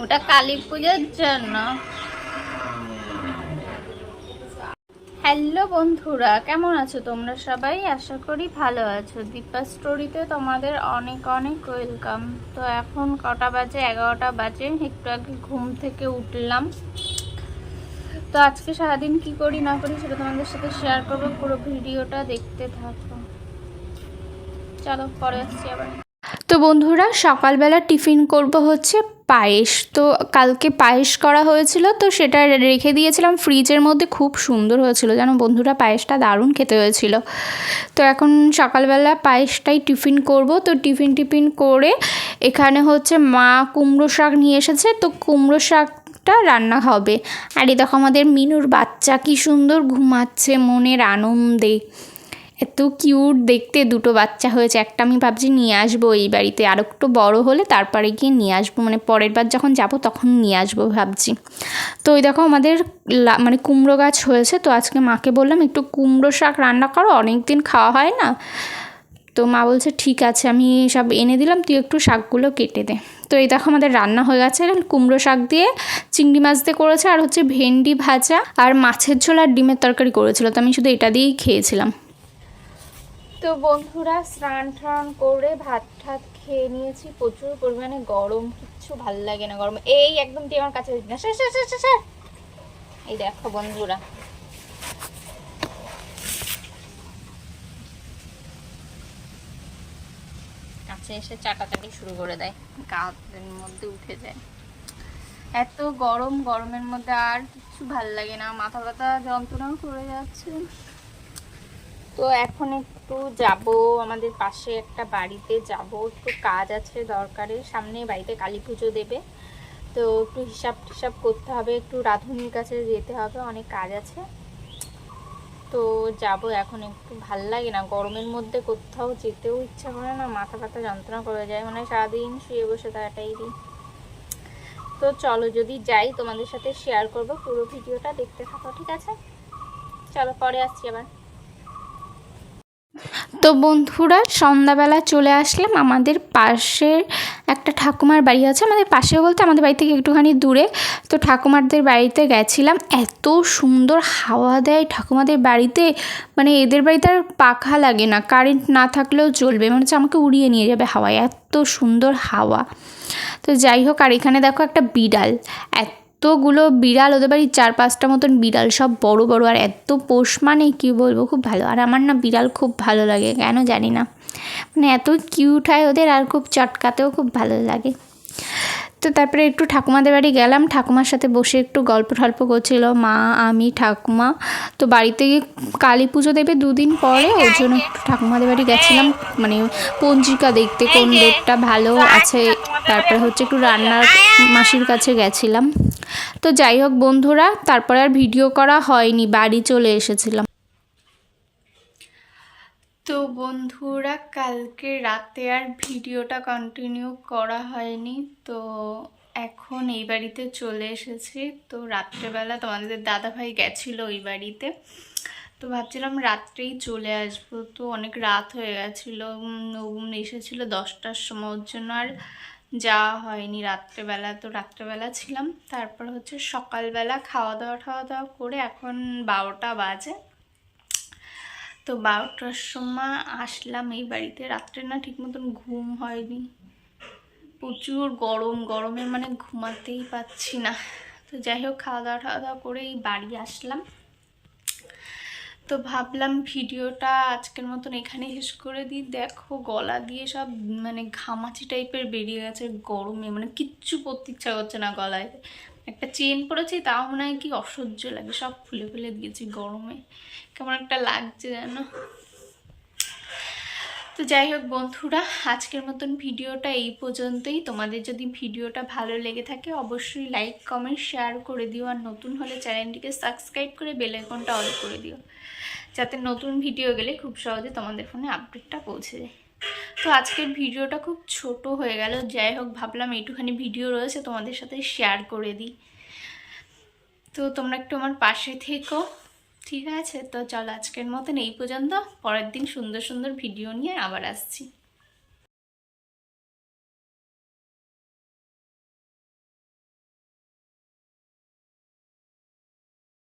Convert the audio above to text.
ওটা কালী পুজোর জন্য। হ্যালো বন্ধুরা, কেমন আছো তোমরা সবাই? আশা করি ভালো আছো। দীপা স্টোরিতে তোমাদের অনেক অনেক ওয়েলকাম। তো এখন কটা বাজে? 11টা বাজে। একটু আগে ঘুম থেকে উঠলাম। তো আজকে সারাদিন কি করি না করি সেটা তোমাদের সাথে শেয়ার করবো। পুরো ভিডিওটা দেখতে থাকো। চলো পরে আসছি আবার। তো বন্ধুরা, সকালবেলা টিফিন করব হচ্ছে পায়েস। তো কালকে পায়েস করা হয়েছিল, তো সেটা রেখে দিয়েছিলাম ফ্রিজের মধ্যে। খুব সুন্দর হয়েছিল জানো বন্ধুরা, পায়েসটা দারুণ খেতে হয়েছিল। তো এখন সকালবেলা পায়েসটাই টিফিন করব। তো টিফিন করে এখানে হচ্ছে মা কুমড়ো শাক নিয়ে এসেছে, তো কুমড়ো শাকটা রান্না হবে। আর এই দেখো আমাদের মিনুর বাচ্চা কি সুন্দর ঘুমাচ্ছে মনের আনন্দে। এত কিউট দেখতে, দুটো বাচ্চা হয়েছে। একটা আমি ভাবছি নিয়ে আসবো এই বাড়িতে, আর একটু বড় হলে তারপরে গিয়ে নিয়ে আসবো, মানে পরের বার যখন যাব তখন নিয়ে আসবো ভাবছি। তো ওই দেখো আমাদের মানে কুমড়ো গাছ হয়েছে। তো আজকে মাকে বললাম একটু কুমড়ো শাক রান্না করো, অনেক দিন খাওয়া হয় না। তো মা বলছে ঠিক আছে, আমি সব এনে দিলাম, তুই একটু শাকগুলো কেটে দে। তো এই দেখো আমাদের রান্না হয়ে গেছে। কুমড়ো শাক দিয়ে চিংড়ি মাছ দিয়ে করেছে, আর হচ্ছে ভেন্ডি ভাজা, আর মাছের ঝোল আর ডিমের তরকারি করেছিল। তো আমি শুধু এটা দিয়েই খেয়েছিলাম। তো বন্ধুরা, স্নান টান করে ভাত ঠাত খেয়ে নিয়েছি। প্রচুর পরিমাণে গরম, কিচ্ছু ভাল লাগে না গরম। এই একদম তুই আমার কাছে না। এই দেখো বন্ধুরা, কাছে এসে চাটাচাটি শুরু করে দেয়, গায়ের মধ্যে উঠে যায়। এত গরম, গরমের মধ্যে আর কিছু ভাল লাগে না, মাথা ব্যথা যন্ত্রণাও করে যাচ্ছে। তো এখন একটু যাব আমাদের পাশে একটা বাড়িতে যাব, একটু কাজ আছে দরকারে। সামনে বাড়িতে কালী পুজো দেবে, তো একটু হিসাব টিসাব করতে হবে, একটু রাঁধুনির কাছে যেতে হবে, অনেক কাজ আছে। তো যাব এখন। একটু ভাল লাগে না গরমের মধ্যে, কোথাও যেতেও ইচ্ছা করে না, মাথা ব্যথা যন্ত্রণা করে যায়, মানে সারাদিন শুয়ে বসে থাকাটাই দিই। তো চলো, যদি যাই তোমাদের সাথে শেয়ার করব, পুরো ভিডিওটা দেখতে থাকো, ঠিক আছে? চলো পরে আসছি আবার। তো বন্ধুরা, সন্ধ্যাবেলা চলে আসলাম আমাদের পাশের একটা ঠাকুমার বাড়ি আছে। আমাদের পাশে বলতে আমাদের বাড়ি থেকে একটুখানি দূরে। তো ঠাকুমাদের বাড়িতে গেছিলাম। এত সুন্দর হাওয়া দেয় ঠাকুমাদের বাড়িতে, মানে এদের বাড়িতে আর পাখা লাগে না, কারেন্ট না থাকলেও চলবে, মানে হচ্ছে আমাকে উড়িয়ে নিয়ে যাবে হাওয়ায়, এত সুন্দর হাওয়া। তো যাই হোক, আর এখানে দেখো একটা বিড়াল, এতগুলো বিড়াল, ওদের বাড়ির 4-5টা মতন বিড়াল, সব বড় বড়, আর এত পোষ, মানে কী বলবো, খুব ভালো। আর আমার না বিড়াল খুব ভালো লাগে, কেন জানি না, মানে এত কিউট হয় ওদের, আর খুব চটকাতেও খুব ভালো লাগে। তো তারপরে একটু ঠাকুমাদের বাড়ি গেলাম, ঠাকুমার সাথে বসে একটু গল্প টল্প করছিল মা, আমি, ঠাকুমা। তো বাড়িতে গিয়ে কালী পুজো দেবে 2 দিন পরে, ওর জন্য একটু ঠাকুমাদের বাড়ি গেছিলাম, মানে পঞ্জিকা দেখতে কোন ডেটটা ভালো আছে। তারপরে হচ্ছে একটু রান্নার মাসির কাছে গেছিলাম। তো যাই হোক বন্ধুরা, তারপরে আর ভিডিও করা হয়নি, বাড়ি চলে এসেছিলাম। তো বন্ধুরা, কালকে রাতে আর ভিডিওটা কন্টিনিউ করা হয়নি। তো এখন এই বাড়িতে চলে এসেছি। তো রাত্রেবেলা তোমাদের দাদাভাই গেছিলো ওই বাড়িতে, তো ভাবছিলাম রাত্রেই চলে আসবো। তো অনেক রাত হয়ে গেছিলো, এসেছিলো 10টার সময়, ওর জন্য আর যাওয়া হয়নি রাত্রেবেলা। তো রাত্রেবেলা ছিলাম, তারপর হচ্ছে সকালবেলা খাওয়া দাওয়া করে এখন 12টা বাজে। তো 12টার সময় আসলাম এই বাড়িতে। রাত্রে না ঠিক মতন ঘুম হয়নি, প্রচুর গরম, গরমে মানে ঘুমাতেই পাচ্ছি না। তো যাই হোক, খাওয়া দাওয়া করে এই বাড়ি আসলাম। তো ভাবলাম ভিডিওটা আজকের মতন এখানে শেষ করে দিই। দেখো গলা দিয়ে সব মানে ঘামাচি টাইপের বেরিয়ে গেছে গরমে, মানে কিচ্ছু পরতে ইচ্ছা করছে না গলায়। একটা চেন পরেছি, তাও মনে হয় কি অসহ্য লাগে, সব খুলে ফেলে দিয়েছি গরমে, কেমন একটা লাগছে যেন। তো যাই হোক বন্ধুরা, আজকের মতন ভিডিওটা এই পর্যন্তই। তোমাদের যদি ভিডিওটা ভালো লেগে থাকে অবশ্যই লাইক, কমেন্ট, শেয়ার করে দিও। আর নতুন হলে চ্যানেলটিকে সাবস্ক্রাইব করে বেল আইকনটা অল করে দিও, যাতে নতুন ভিডিও গেলে খুব সহজে তোমাদের ফোনে আপডেটটা পৌঁছে যায়। তো আজকের ভিডিওটা খুব ছোট হয়ে গেল, যাই হোক ভাবলাম এইটুখানি ভিডিও রয়েছে তোমাদের সাথে শেয়ার করে দিই। তো তোমরা একটু আমার পাশে থেকো, ঠিক আছে? তো চলো আজকের মতন এই পর্যন্ত, পরের দিন সুন্দর সুন্দর ভিডিও নিয়ে আবার আসছি।